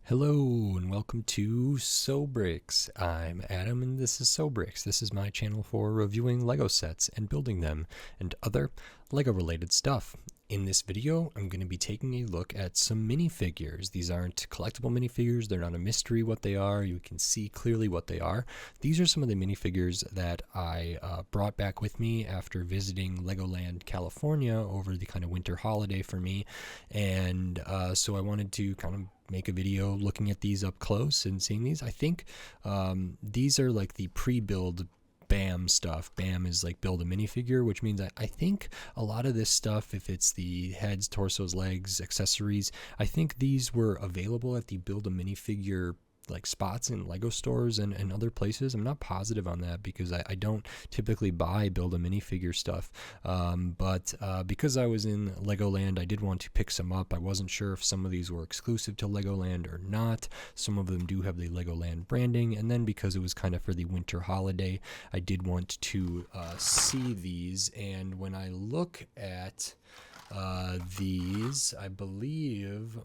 Hello and welcome to Bricks. I'm Adam and this is Bricks. This is my channel for reviewing Lego sets and building them and other Lego related stuff. In this video, I'm going to be taking a look at some minifigures. These aren't collectible minifigures. They're not a mystery what they are. You can see clearly what they are. These are some of the minifigures that I brought back with me after visiting LEGOLAND California over the kind of winter holiday for me. And so I wanted to kind of make a video looking at these up close and seeing these. I think these are like the pre-build BAM stuff. BAM is like build a minifigure, which means I think a lot of this stuff, if it's the heads, torsos, legs, accessories, I think these were available at the build a minifigure like spots in Lego stores and other places. I'm not positive on that because I don't typically buy build a minifigure stuff, but because I was in Legoland, I did want to pick some up. I wasn't sure if some of these were exclusive to Legoland or not. Some of them do have the Legoland branding, and then because it was kind of for the winter holiday, I did want to see these. And when I look at these, I believe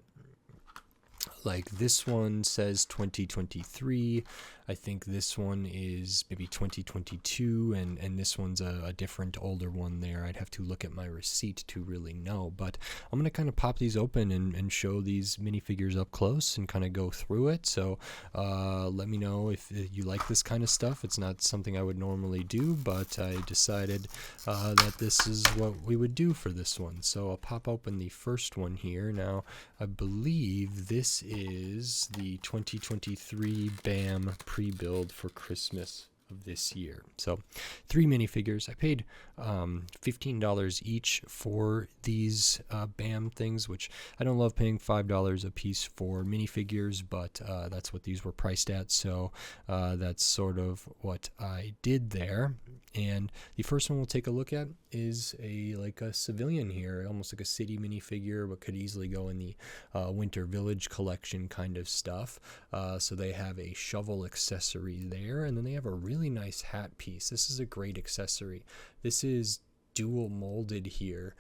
like this one says 2023. I think this one is maybe 2022, and this one's a different older one there. I'd have to look at my receipt to really know, but I'm going to kind of pop these open and show these minifigures up close and kind of go through it. So let me know if you like this kind of stuff. It's not something I would normally do, but I decided that this is what we would do for this one. So I'll pop open the first one here. Now, I believe this is the 2023 BAM pre-build for Christmas of this year. So 3 minifigures. I paid $15 each for these BAM things, which I don't love paying $5 a piece for minifigures, but that's what these were priced at. So that's sort of what I did there. And the first one we'll take a look at is like a civilian here, almost like a city minifigure, but could easily go in the Winter Village collection kind of stuff. So they have a shovel accessory there, and then they have a really nice hat piece. This is a great accessory. This is dual molded here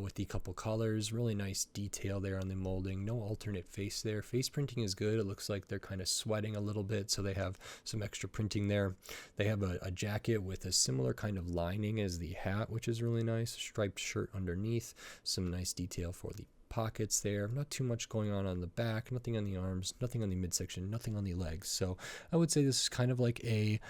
with the couple colors. Really nice detail there on the molding. No alternate face there. Face printing is good. It looks like they're kind of sweating a little bit, so they have some extra printing there. They have a jacket with a similar kind of lining as the hat, which is really nice. Striped shirt underneath. Some nice detail for the pockets there. Not too much going on the back, nothing on the arms, nothing on the midsection, nothing on the legs. So I would say this is kind of like a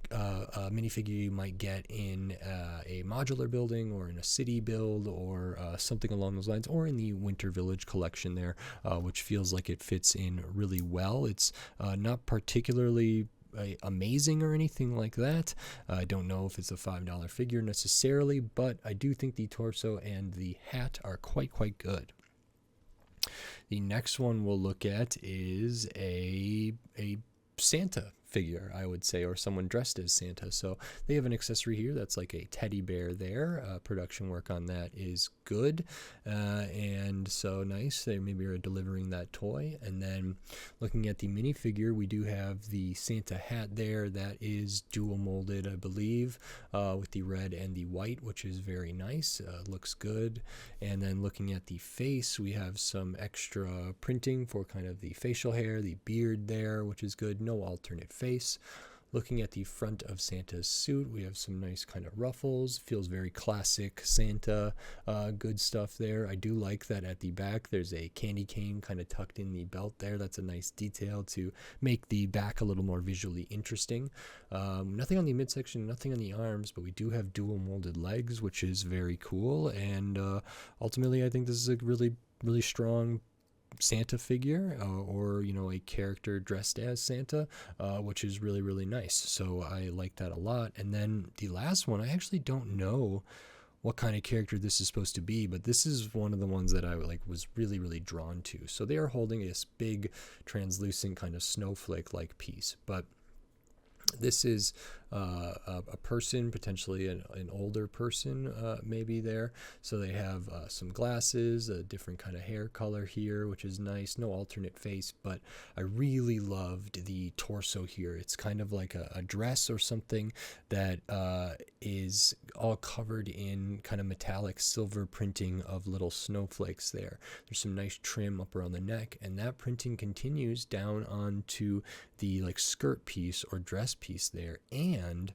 minifigure you might get in a modular building or in a city build or something along those lines, or in the Winter Village collection there, which feels like it fits in really well. It's not particularly amazing or anything like that. I don't know if it's a $5 figure necessarily, but I do think the torso and the hat are quite good. The next one we'll look at is a Santa figure, I would say, or someone dressed as Santa. So they have an accessory here that's like a teddy bear there. Production work on that is good, and so nice. They maybe are delivering that toy. And then looking at the minifigure, we do have the Santa hat there that is dual molded, I believe, with the red and the white, which is very nice. Looks good. And then looking at the face, we have some extra printing for kind of the facial hair, the beard there, which is good. No alternate face. Looking at the front of Santa's suit, we have some nice kind of ruffles. Feels very classic Santa. Good stuff there. I do like that at the back there's a candy cane kind of tucked in the belt there. That's a nice detail to make the back a little more visually interesting. Nothing on the midsection, nothing on the arms, but we do have dual molded legs, which is very cool. And ultimately, I think this is a really strong Santa figure, or a character dressed as Santa, which is really nice. So I like that a lot. And then the last one, I actually don't know what kind of character this is supposed to be, but this is one of the ones that I was really drawn to. So they are holding this big translucent kind of snowflake like piece, but this is a person, potentially an older person, maybe there. So they have some glasses, a different kind of hair color here, which is nice. No alternate face, but I really loved the torso here. It's kind of like a dress or something that is all covered in kind of metallic silver printing of little snowflakes there. There's some nice trim up around the neck, and that printing continues down onto the like skirt piece or dress piece there, and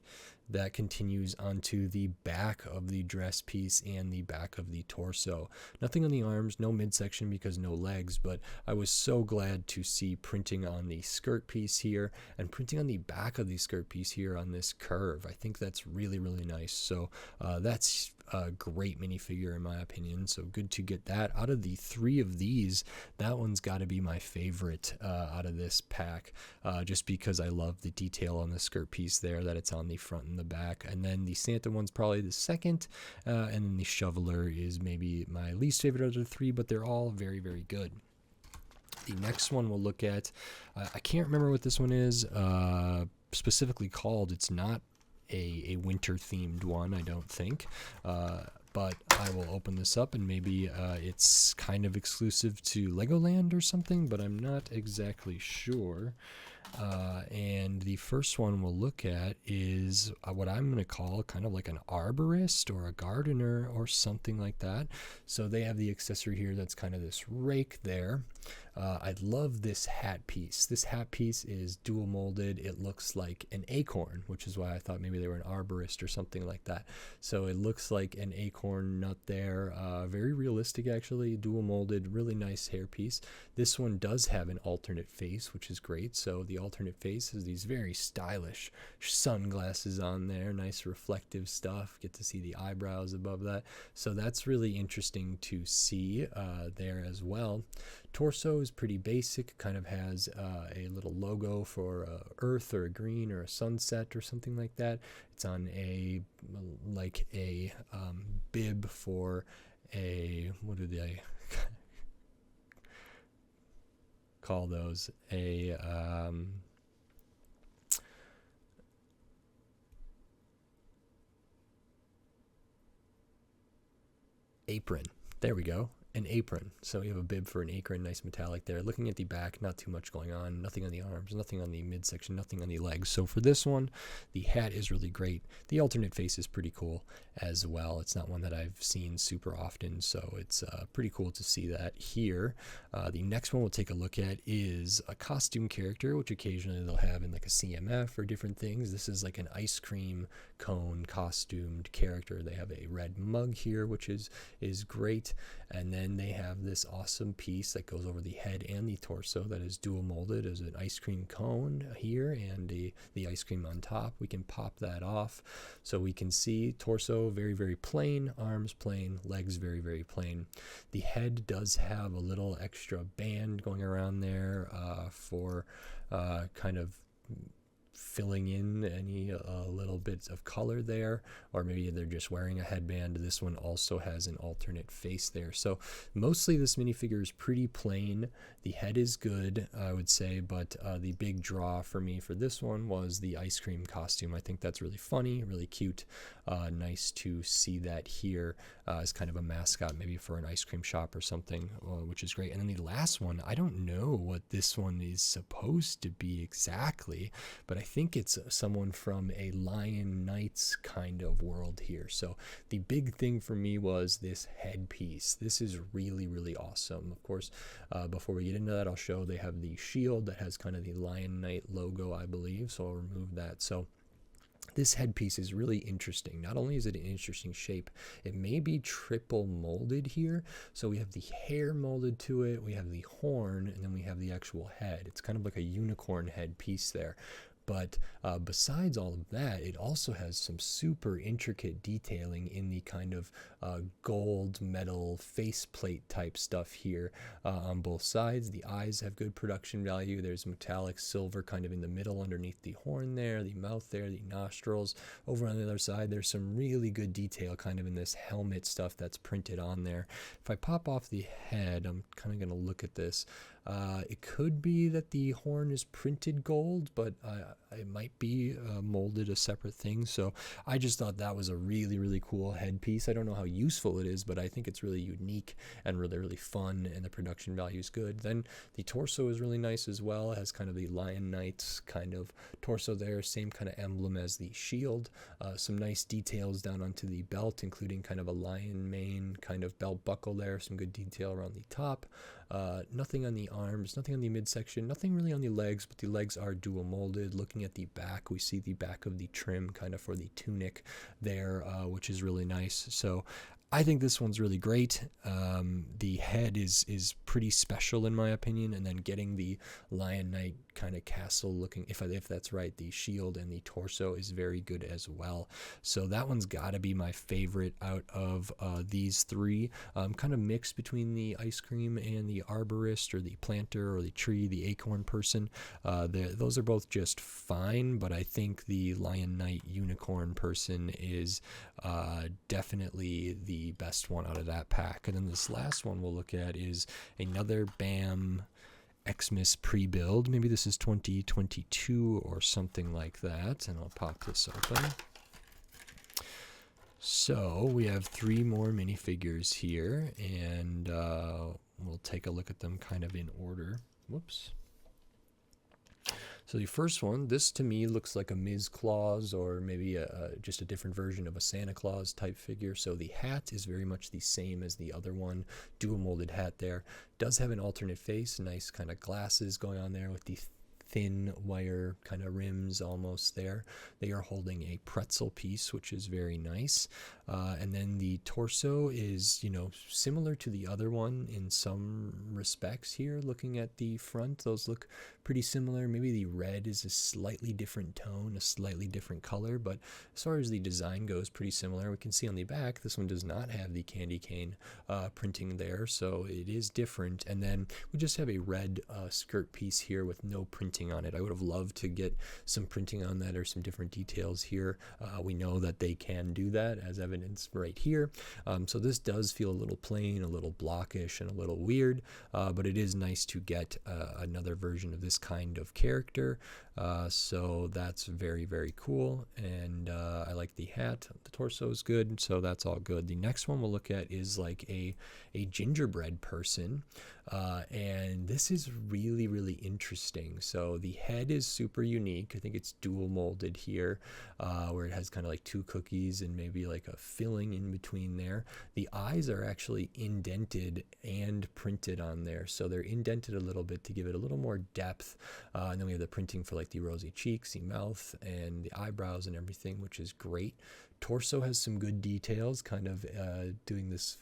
that continues onto the back of the dress piece and the back of the torso. Nothing on the arms, no midsection because no legs, but I was so glad to see printing on the skirt piece here and printing on the back of the skirt piece here on this curve. I think that's really, really nice. So that's a great minifigure in my opinion, so good to get that. Out of the three of these, that one's got to be my favorite out of this pack, just because I love the detail on the skirt piece there, that it's on the front and the back. And then the Santa one's probably the second, and then the Shoveler is maybe my least favorite of the three, but they're all very, very good. The next one we'll look at, I can't remember what this one is specifically called. It's not a winter themed one, I don't think, but I will open this up, and maybe it's kind of exclusive to Legoland or something, but I'm not exactly sure. And the first one we'll look at is what I'm going to call kind of like an arborist or a gardener or something like that. So they have the accessory here that's kind of this rake there. I love this hat piece. This hat piece is dual molded. It looks like an acorn, which is why I thought maybe they were an arborist or something like that. So it looks like an acorn nut there. Very realistic, actually. Dual molded, really nice hair piece. This one does have an alternate face, which is great. So the alternate face is these very stylish sunglasses on there. Nice reflective stuff. Get to see the eyebrows above that. So that's really interesting to see there as well. Torso is pretty basic, kind of has a little logo for earth or a green or a sunset or something like that. It's on a bib for a, what do they call those? A apron. There we go. An apron. So you have a bib for an apron, nice metallic there. Looking at the back, not too much going on, nothing on the arms, nothing on the midsection, nothing on the legs. So for this one, the hat is really great. The alternate face is pretty cool as well. It's not one that I've seen super often, so it's pretty cool to see that here. The next one we'll take a look at is a costume character, which occasionally they'll have in like a CMF or different things. This is like an ice cream cone costumed character. They have a red mug here, which is great. And then they have this awesome piece that goes over the head and the torso that is dual molded as an ice cream cone here and the ice cream on top. We can pop that off so we can see torso very, very plain, arms plain, legs very, very plain. The head does have a little extra band going around there for kind of filling in any little bits of color there, or maybe they're just wearing a headband. This one also has an alternate face there. So mostly this minifigure is pretty plain. The head is good, I would say, but the big draw for me for this one was the ice cream costume. I think that's really funny, really cute. Nice to see that here as kind of a mascot, maybe for an ice cream shop or something, which is great. And then the last one, I don't know what this one is supposed to be exactly, but I think it's someone from a Lion Knights kind of world here. So the big thing for me was this headpiece. This is really, really awesome. Of course, before we get into that, I'll show they have the shield that has kind of the Lion Knight logo, I believe, so I'll remove that. So this headpiece is really interesting. Not only is it an interesting shape, it may be triple molded here. So we have the hair molded to it, we have the horn, and then we have the actual head. It's kind of like a unicorn head piece there. But besides all of that, it also has some super intricate detailing in the kind of gold metal faceplate type stuff here on both sides. The eyes have good production value. There's metallic silver kind of in the middle underneath the horn there, the mouth there, the nostrils. Over on the other side, there's some really good detail kind of in this helmet stuff that's printed on there. If I pop off the head, I'm kind of going to look at this. It could be that the horn is printed gold, but it might be molded a separate thing. So I just thought that was a really, really cool headpiece. I don't know how useful it is, but I think it's really unique and really, really fun, and the production value is good. Then the torso is really nice as well. It has kind of the Lion Knight's kind of torso there, same kind of emblem as the shield. Some nice details down onto the belt, including kind of a lion mane kind of belt buckle there, some good detail around the top. Nothing on the arms, nothing on the midsection, nothing really on the legs, but the legs are dual molded. Looking at the back, we see the back of the trim kind of for the tunic there, which is really nice. So I think this one's really great. The head is pretty special in my opinion, and then getting the Lion Knight kind of castle looking, if that's right, the shield and the torso is very good as well. So that one's got to be my favorite out of these three. Kind of mixed between the ice cream and the arborist, or the planter, or the tree, the acorn person. Those are both just fine, but I think the Lion Knight unicorn person is definitely the best one out of that pack. And then this last one we'll look at is another BAM Xmas pre-build. Maybe this is 2022 or something like that, and I'll pop this open. So we have 3 more minifigures here, and we'll take a look at them kind of in order. Whoops. So the first one, this to me looks like a Ms. Claus, or maybe just a different version of a Santa Claus type figure. So the hat is very much the same as the other one, dual molded hat there. Does have an alternate face, nice kind of glasses going on there with the thin wire kind of rims almost there. They are holding a pretzel piece, which is very nice. And then the torso is, similar to the other one in some respects here. Looking at the front, those look pretty similar. Maybe the red is a slightly different tone, a slightly different color, but as far as the design goes, pretty similar. We can see on the back, this one does not have the candy cane printing there, so it is different. And then we just have a red skirt piece here with no printing on it. I would have loved to get some printing on that, or some different details here. We know that they can do that, as evidence right here. So this does feel a little plain, a little blockish, and a little weird, but it is nice to get another version of this kind of character. So that's very, very cool, and I like the hat. The torso is good, so that's all good. The next one we'll look at is like a gingerbread person, and this is really, really interesting. So the head is super unique. I think it's dual molded here, where it has kind of like 2 cookies and maybe like a filling in between there. The eyes are actually indented and printed on there, so they're indented a little bit to give it a little more depth. And then we have the printing for like the rosy cheeks, the mouth, and the eyebrows and everything, which is great. Torso has some good details, kind of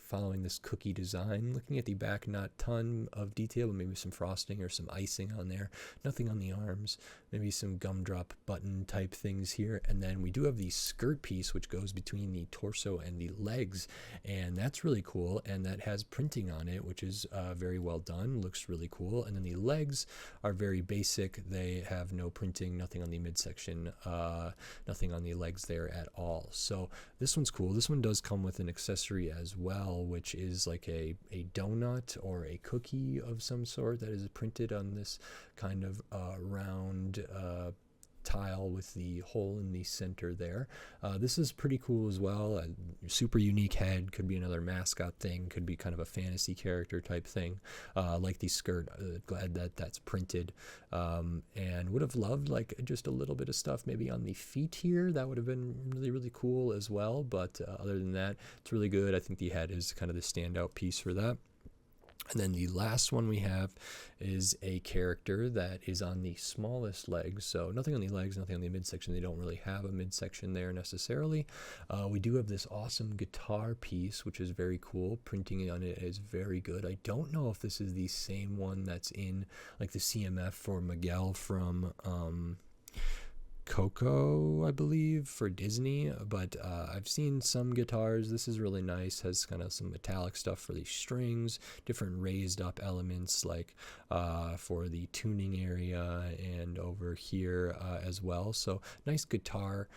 following this cookie design. Looking at the back, not ton of detail, but maybe some frosting or some icing on there. Nothing on the arms, maybe some gumdrop button type things here. And then we do have the skirt piece, which goes between the torso and the legs, and that's really cool, and that has printing on it, which is very well done, looks really cool. And then the legs are very basic. They have no printing, nothing on the midsection, nothing on the legs there at all. So this one's cool. This one does come with an accessory as well, which is like a donut or a cookie of some sort that is printed on this kind of round tile with the hole in the center there. This is pretty cool as well. A super unique head, could be another mascot thing, could be kind of a fantasy character type thing. Like the skirt, glad that that's printed, and would have loved like just a little bit of stuff maybe on the feet here. That would have been really, really cool as well, but other than that, it's really good. I think the head is kind of the standout piece for that. And then the last one we have is a character that is on the smallest legs. So nothing on the legs, nothing on the midsection. They don't really have a midsection there necessarily. We do have this awesome guitar piece, which is very cool. Printing on it is very good. I don't know if this is the same one that's in like the CMF for Miguel from Coco, I believe, for Disney, but I've seen some guitars. This is really nice, has kind of some metallic stuff for the strings, different raised up elements like for the tuning area and over here as well. So nice guitar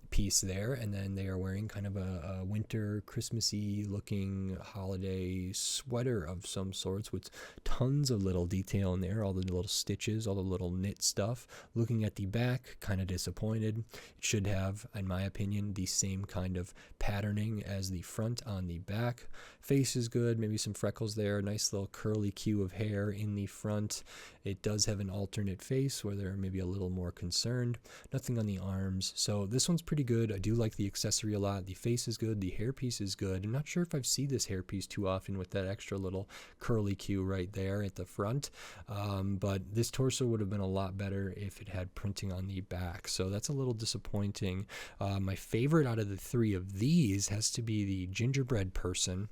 piece there, and then they are wearing kind of a winter Christmassy looking holiday sweater of some sorts with tons of little detail in there, all the little stitches, all the little knit stuff. Looking at the back, kind of disappointed. It should have, in my opinion, the same kind of patterning as the front on the back. Face is good, maybe some freckles there, nice little curly queue of hair in the front. It does have an alternate face where they're maybe a little more concerned. Nothing on the arms, so this one's pretty good. I do like the accessory a lot. The face is good, the hairpiece is good. I'm not sure if I've seen this hairpiece too often with that extra little curly queue right there at the front, but this torso would have been a lot better if it had printing on the back, so that's a little disappointing. My favorite out of the three of these has to be the gingerbread person.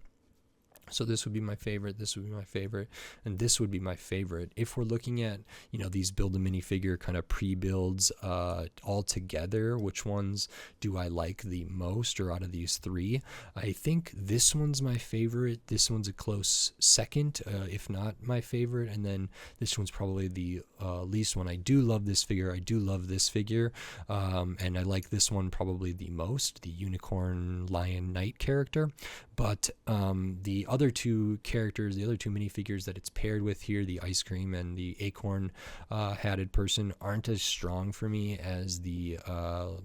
So this would be my favorite, this would be my favorite, and this would be my favorite. If we're looking at, these Build-A-Minifigure kind of pre-builds all together, which ones do I like the most, or out of these three? I think this one's my favorite. This one's a close second, if not my favorite, and then this one's probably the least one. I do love this figure. I do love this figure, and I like this one probably the most, the unicorn lion knight character. But the other two characters, the other two minifigures that it's paired with here, the ice cream and the acorn hatted person, aren't as strong for me as the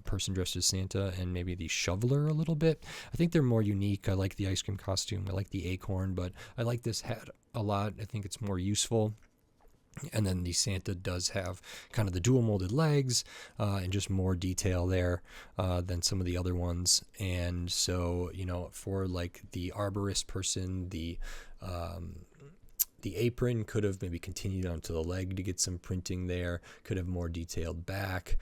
person dressed as Santa and maybe the shoveler a little bit. I think they're more unique. I like the ice cream costume. I like the acorn, but I like this hat a lot. I think it's more useful. And then the Santa does have kind of the dual molded legs and just more detail there than some of the other ones. And so, for like the arborist person, the apron could have maybe continued onto the leg to get some printing there, could have more detailed back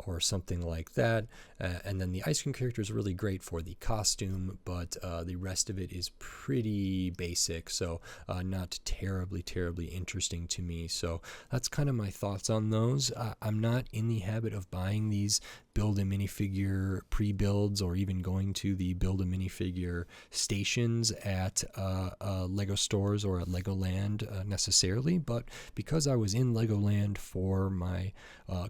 or something like that. And then the ice cream character is really great for the costume, but the rest of it is pretty basic, so not terribly interesting to me. So that's kind of my thoughts on those. I'm not in the habit of buying these Build-A-Minifigure pre-builds or even going to the Build-A-Minifigure stations at Lego stores or at Legoland necessarily, but because I was in Legoland for my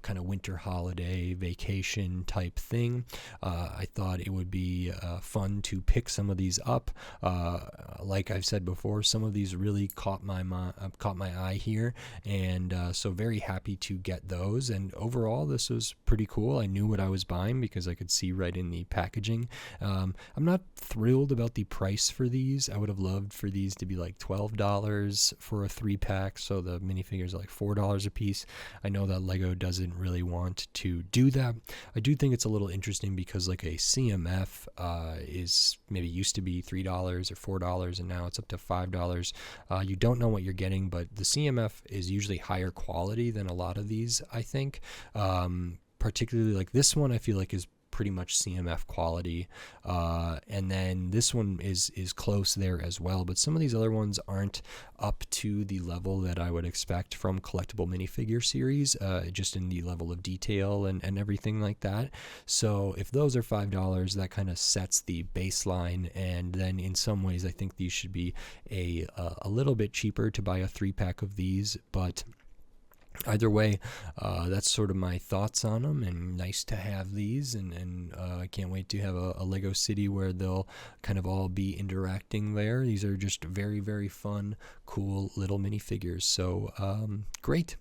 kind of winter holiday vacation type thing, I thought it would be fun to pick some of these up. Like I've said before, some of these really caught my eye here, and so very happy to get those. And overall, this was pretty cool. I knew what I was buying because I could see right in the packaging. I'm not thrilled about the price for these. I would have loved for these to be like $12 for a 3-pack, so the minifigures are like $4 a piece. I know that Lego doesn't really want to do that. I do think it's a little interesting because like a CMF is maybe used to be $3 or $4, and now it's up to $5. You don't know what you're getting, but the CMF is usually higher quality than a lot of these, I think. Particularly like this one, I feel like is pretty much CMF quality, and then this one is close there as well, but some of these other ones aren't up to the level that I would expect from collectible minifigure series, just in the level of detail and everything like that. So if those are $5, that kind of sets the baseline, and then in some ways I think these should be a little bit cheaper to buy a 3-pack of these, but either way, that's sort of my thoughts on them, and nice to have these, and I can't wait to have a Lego City where they'll kind of all be interacting there. These are just very fun, cool little minifigures, so great.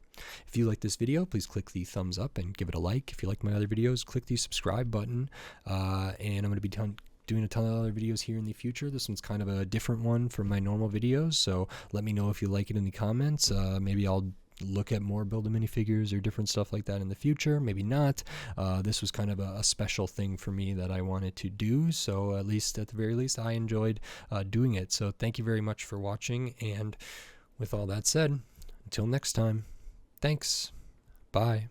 If you like this video, please click the thumbs up and give it a like. If you like my other videos, click the subscribe button, and I'm going to be doing a ton of other videos here in the future. This one's kind of a different one from my normal videos, so let me know if you like it in the comments. Maybe I'll look at more Build-A-Minifigures or different stuff like that in the future, maybe not. This was kind of a special thing for me that I wanted to do, so at the very least I enjoyed doing it. So thank you very much for watching, and with all that said, until next time, thanks, bye.